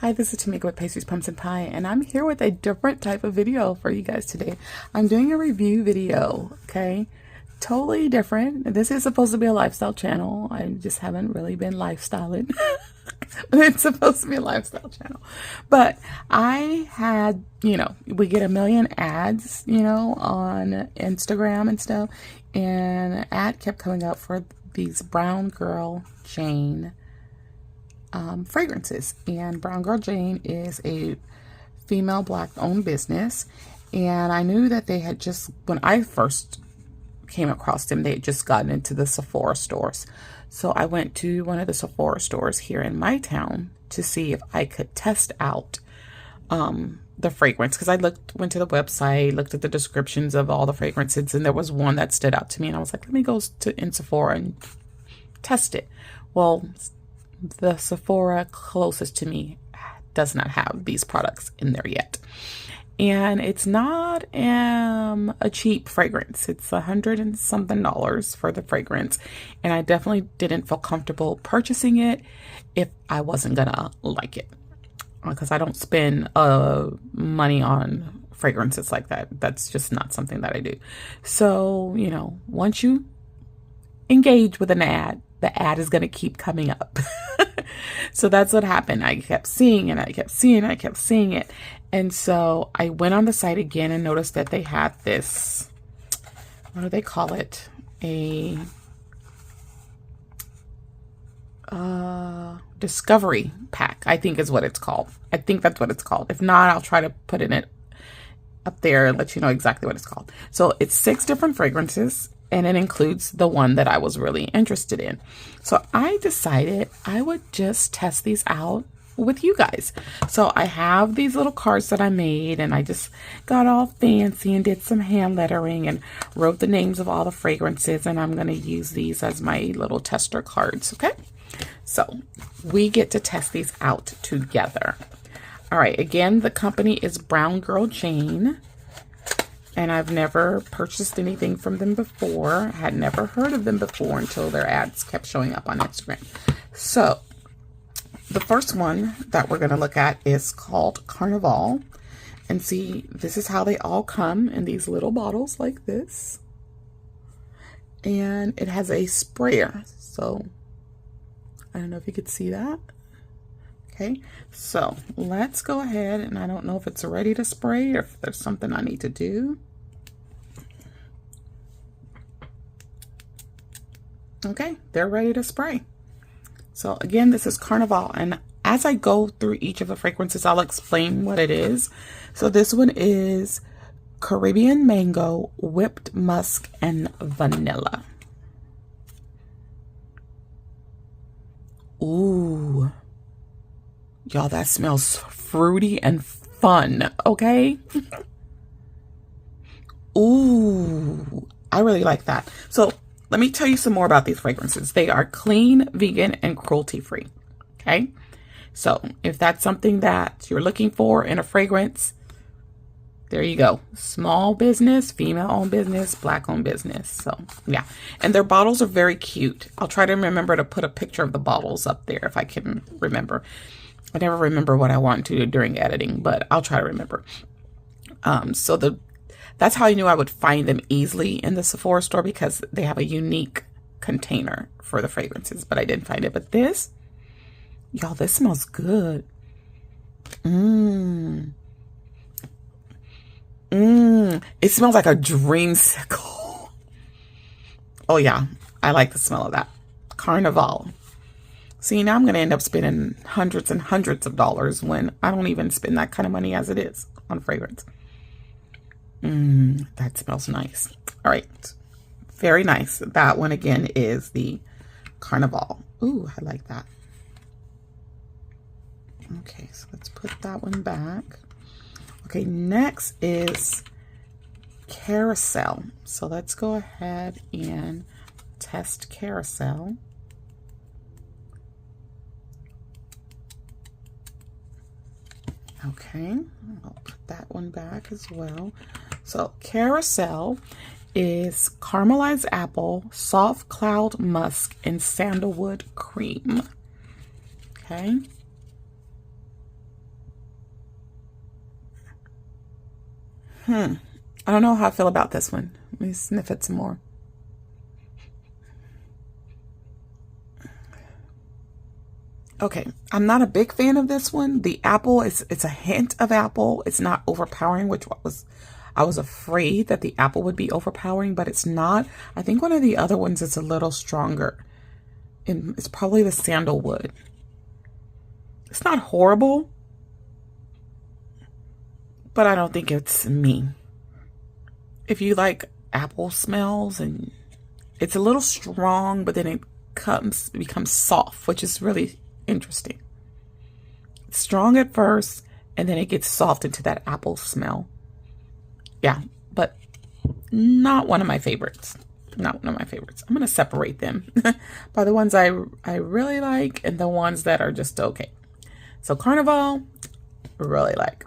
Hi, this is Tamika with Pastries, Pumps, and Pie, and I'm here with a different type of video for you guys today. I'm doing a review video, okay? Totally different. This is supposed to be a lifestyle channel. I just haven't really been lifestyling. But it's supposed to be a lifestyle channel. But I had, we get a million ads, on Instagram and stuff, and an ad kept coming up for these Brown Girl Jane fragrances. And Brown Girl Jane is a female black owned business, and I knew that they had just, when I first came across them, they had just gotten into the Sephora stores. So I went to one of the Sephora stores here in my town to see if I could test out the fragrance, because I went to the website, looked at the descriptions of all the fragrances, and there was one that stood out to me, and I was like, let me go in Sephora and test it. Well, the Sephora closest to me does not have these products in there yet. And it's not a cheap fragrance. It's $100 and something for the fragrance. And I definitely didn't feel comfortable purchasing it if I wasn't gonna like it. Because I don't spend money on fragrances like that. That's just not something that I do. So, once you engage with an ad, the ad is going to keep coming up. So that's what happened. I kept seeing it. I kept seeing it. And so I went on the site again and noticed that they had this, what do they call it? A discovery pack, I think is what it's called. I think that's what it's called. If not, I'll try to put it up there and let you know exactly what it's called. So it's 6 different fragrances, and it includes the one that I was really interested in. So I decided I would just test these out with you guys. So I have these little cards that I made, and I just got all fancy and did some hand lettering and wrote the names of all the fragrances, and I'm going to use these as my little tester cards, okay? So we get to test these out together. All right, again, the company is Brown Girl Jane. And I've never purchased anything from them before. I had never heard of them before until their ads kept showing up on Instagram. So the first one that we're going to look at is called Carnival. And see, this is how they all come in these little bottles like this. And it has a sprayer. So I don't know if you could see that. Okay, so let's go ahead, and I don't know if it's ready to spray or if there's something I need to do. Okay, they're ready to spray. So again, this is Carnival, and as I go through each of the fragrances, I'll explain what it is. So this one is Caribbean Mango, Whipped Musk, and Vanilla. Ooh. Y'all, that smells fruity and fun, okay? Ooh, I really like that. So let me tell you some more about these fragrances. They are clean, vegan, and cruelty-free, okay? So if that's something that you're looking for in a fragrance, there you go. Small business, female-owned business, black-owned business. So, yeah. And their bottles are very cute. I'll try to remember to put a picture of the bottles up there if I can remember. I never remember what I want to do during editing, but I'll try to remember. That's how I knew I would find them easily in the Sephora store, because they have a unique container for the fragrances, but I didn't find it. But this, y'all, this smells good. It smells like a dreamsicle. Oh yeah, I like the smell of that. Carnival. See, now I'm going to end up spending hundreds and hundreds of dollars when I don't even spend that kind of money as it is on fragrance. That smells nice. All right. Very nice. That one, again, is the Carnival. Ooh, I like that. Okay, so let's put that one back. Okay, next is Carousel. So let's go ahead and test Carousel. Okay, I'll put that one back as well. So Carousel is caramelized apple, soft cloud musk, and sandalwood cream. Okay. I don't know how I feel about this one. Let me sniff it some more. Okay, I'm not a big fan of this one. The apple it's a hint of apple. It's not overpowering, which I was afraid that the apple would be overpowering, but it's not. I think one of the other ones is a little stronger. And it's probably the sandalwood. It's not horrible, but I don't think it's me. If you like apple smells, and it's a little strong, but then it becomes soft, which is really interesting. It's strong at first, and then it gets soft into that apple smell. Yeah, but not one of my favorites. Not one of my favorites. I'm going to separate them by the ones I really like and the ones that are just okay. So Carnival, really like.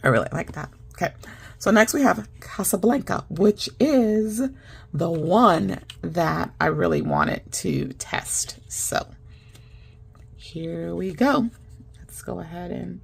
I really like that. Okay. So next we have Casablanca, which is the one that I really wanted to test. So here we go. Let's go ahead and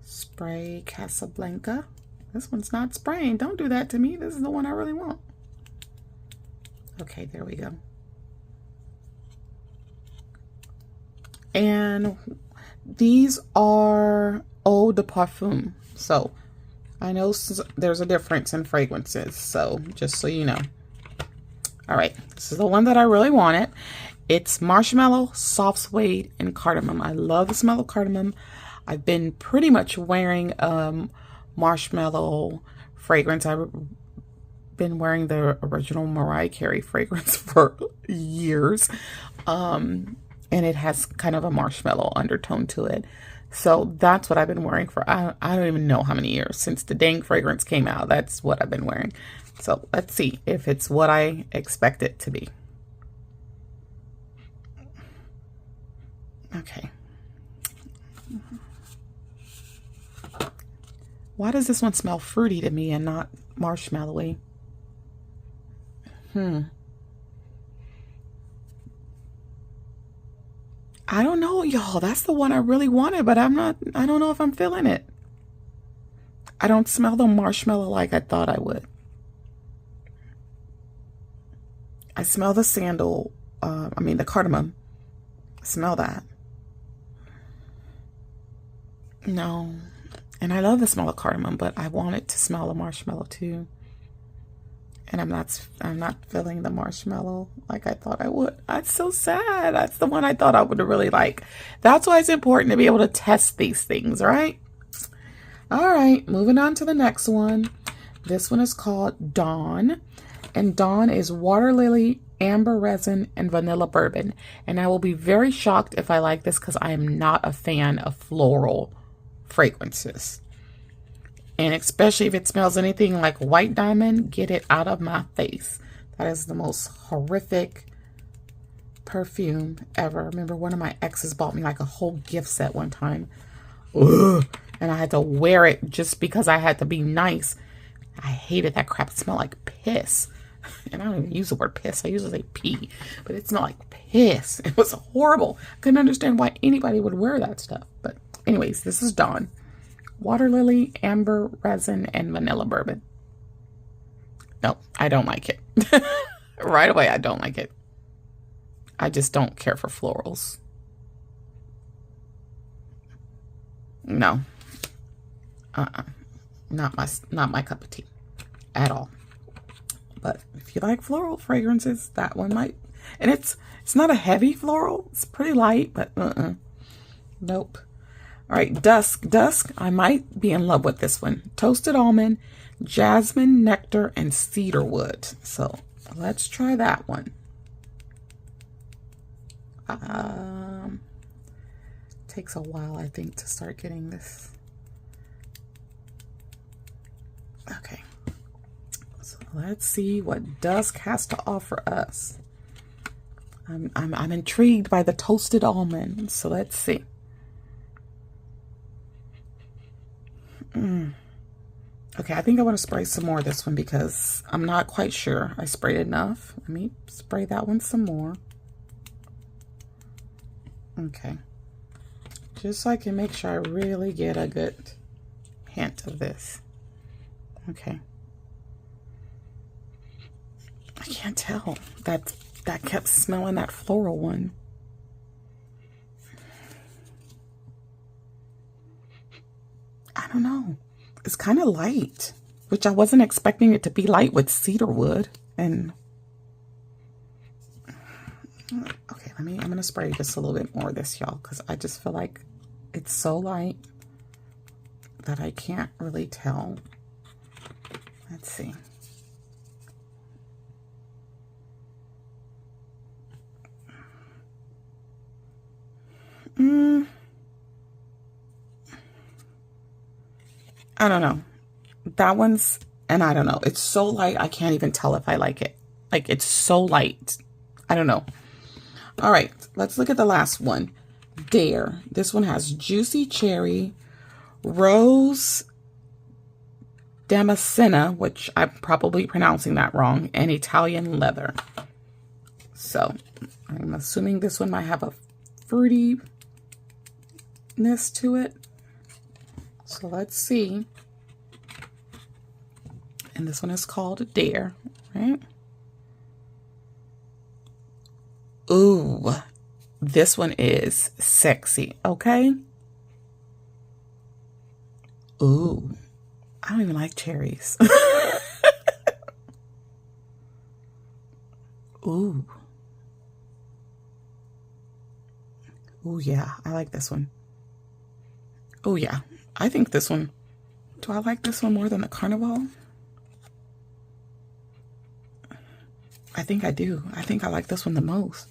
spray Casablanca. This one's not spraying. Don't do that to me. This is the one I really want. Okay, there we go. And these are eau de parfum. So I know there's a difference in fragrances. So just so you know. All right, this is the one that I really wanted. It's marshmallow, soft suede, and cardamom. I love the smell of cardamom. I've been pretty much wearing marshmallow fragrance. I've been wearing the original Mariah Carey fragrance for years. And it has kind of a marshmallow undertone to it. So that's what I've been wearing for, I don't even know how many years. Since the dang fragrance came out, that's what I've been wearing. So let's see if it's what I expect it to be. Okay. Why does this one smell fruity to me and not marshmallowy? I don't know, y'all. That's the one I really wanted, but I don't know if I'm feeling it. I don't smell the marshmallow like I thought I would. I smell the the cardamom. I smell that. No. And I love the smell of cardamom, but I want it to smell of marshmallow too. And I'm not feeling the marshmallow like I thought I would. That's so sad. That's the one I thought I would really like. That's why it's important to be able to test these things, right? All right, moving on to the next one. This one is called Dawn. And Dawn is water lily, amber resin, and vanilla bourbon. And I will be very shocked if I like this because I am not a fan of floral fragrances. And especially if it smells anything like white diamond, get it out of my face. That is the most horrific perfume ever. I remember one of my exes bought me like a whole gift set one time. Ugh. And I had to wear it just because I had to be nice. I hated that crap. It smelled like piss. And I don't even use the word piss. I usually say pee. But it smelled like piss. It was horrible. I couldn't understand why anybody would wear that stuff. But anyways, this is Dawn. Water lily, amber resin, and vanilla bourbon. No, I don't like it. Right away, I don't like it. I just don't care for florals. No. Not my cup of tea at all. But if you like floral fragrances, that one might. And it's not a heavy floral. It's pretty light, but nope. All right, Dusk. I might be in love with this one. Toasted almond, jasmine, nectar, and cedarwood. So let's try that one. Takes a while, I think, to start getting this. Okay. So let's see what Dusk has to offer us. I'm intrigued by the toasted almond. So let's see. Okay, I think I want to spray some more of this one because I'm not quite sure. I sprayed enough. Let me spray that one some more. Okay. just so I can make sure I really get a good hint of this. Okay. I can't tell. That kept smelling that floral one. I don't know. It's kind of light, which I wasn't expecting it to be light with cedar wood. And okay, I'm going to spray just a little bit more of this, y'all, because I just feel like it's so light that I can't really tell. Let's see. I don't know. That one's, and I don't know. It's so light, I can't even tell if I like it. Like, it's so light. I don't know. All right, let's look at the last one. Dare. This one has juicy cherry, rose damascena, which I'm probably pronouncing that wrong, and Italian leather. So I'm assuming this one might have a fruitiness to it. So let's see. And this one is called Dare, right? Ooh, this one is sexy, okay? Ooh, I don't even like cherries. Ooh. Ooh, yeah, I like this one. Oh, yeah, I think this one. Do I like this one more than the Carnival? I think I do. I think I like this one the most.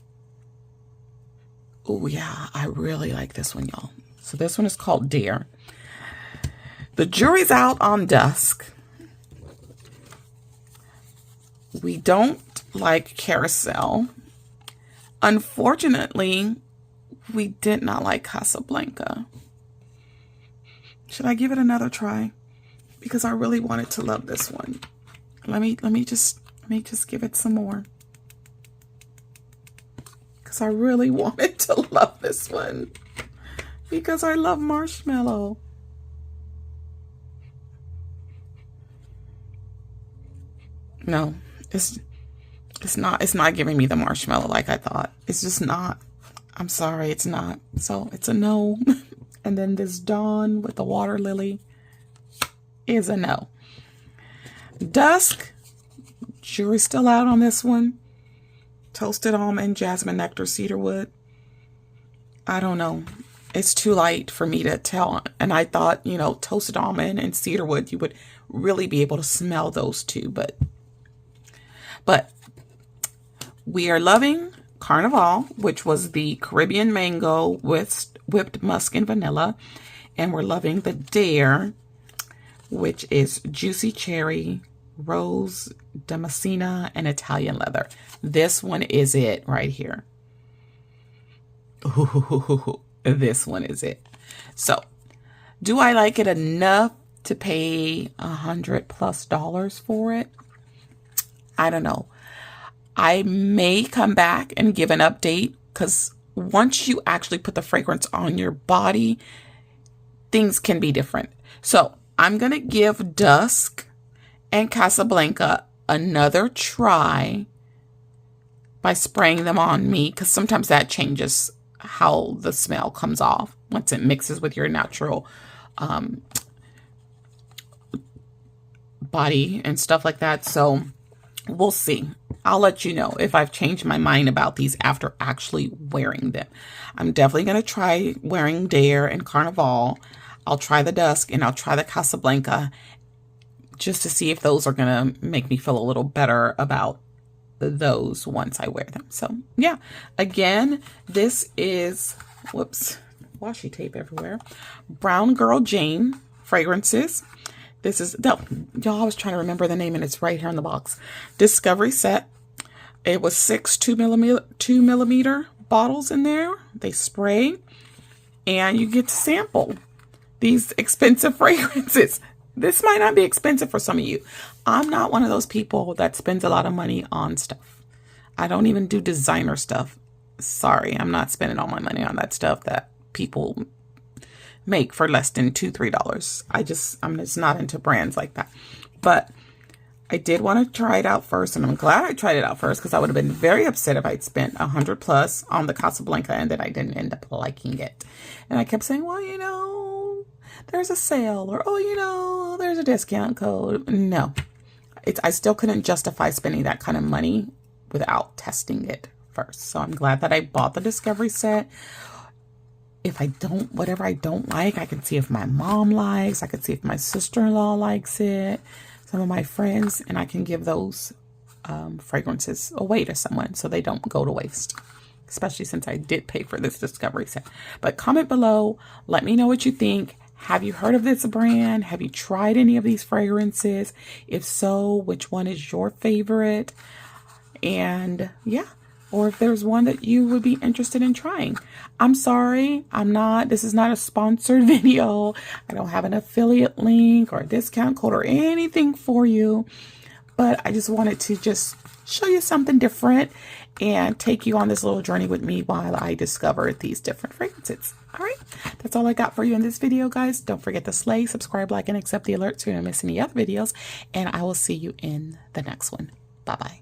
Oh, yeah, I really like this one, y'all. So this one is called Dare. The jury's out on Dusk. We don't like Carousel. Unfortunately, we did not like Casablanca. Should I give it another try? Because I really wanted to love this one. Let me just give it some more. Because I really wanted to love this one. Because I love marshmallow. No, it's not giving me the marshmallow like I thought. It's just not. I'm sorry, it's not. So it's a no. And then this Dawn with the water lily is a no. Dusk, jury's still out on this one. Toasted almond, jasmine nectar, cedarwood. I don't know. It's too light for me to tell. And I thought, you know, toasted almond and cedarwood, you would really be able to smell those two. But we are loving Carnival, which was the Caribbean mango with whipped musk and vanilla. And we're loving the Dare, which is juicy cherry, rose damascena, and Italian leather. This one is it right here. Ooh, this one is it. So, do I like it enough to pay $100+ for it? I don't know. I may come back and give an update because once you actually put the fragrance on your body, things can be different. So I'm going to give Dusk and Casablanca another try by spraying them on me, because sometimes that changes how the smell comes off once it mixes with your natural body and stuff like that. So we'll see. I'll let you know if I've changed my mind about these after actually wearing them. I'm definitely going to try wearing Dare and Carnival. I'll try the Dusk and I'll try the Casablanca just to see if those are going to make me feel a little better about those once I wear them. So yeah, again, this is, whoops, washi tape everywhere. Brown Girl Jane fragrances. This is, y'all, I was trying to remember the name and it's right here in the box. Discovery Set. It was 6 2mm bottles in there. They spray and you get to sample these expensive fragrances. This might not be expensive for some of you. I'm not one of those people that spends a lot of money on stuff. I don't even do designer stuff. Sorry, I'm not spending all my money on that stuff that people make for less than $2, $3. I'm just not into brands like that. But I did want to try it out first, and I'm glad I tried it out first, because I would have been very upset if I'd spent $100 plus on the Casablanca and then I didn't end up liking it. And I kept saying, well, you know, there's a sale, or, oh, you know, there's a discount code. No, I still couldn't justify spending that kind of money without testing it first. So I'm glad that I bought the Discovery set. If whatever I don't like, I can see if my mom likes, I can see if my sister-in-law likes it, some of my friends, and I can give those fragrances away to someone so they don't go to waste, especially since I did pay for this Discovery set. But comment below, let me know what you think. Have you heard of this brand? Have you tried any of these fragrances? If so, which one is your favorite? And yeah, or if there's one that you would be interested in trying. I'm sorry, this is not a sponsored video. I don't have an affiliate link or a discount code or anything for you, but I just wanted to just show you something different and take you on this little journey with me while I discover these different fragrances. All right, that's all I got for you in this video, guys. Don't forget to slay, subscribe, like, and accept the alerts so you don't miss any other videos, and I will see you in the next one. Bye-bye.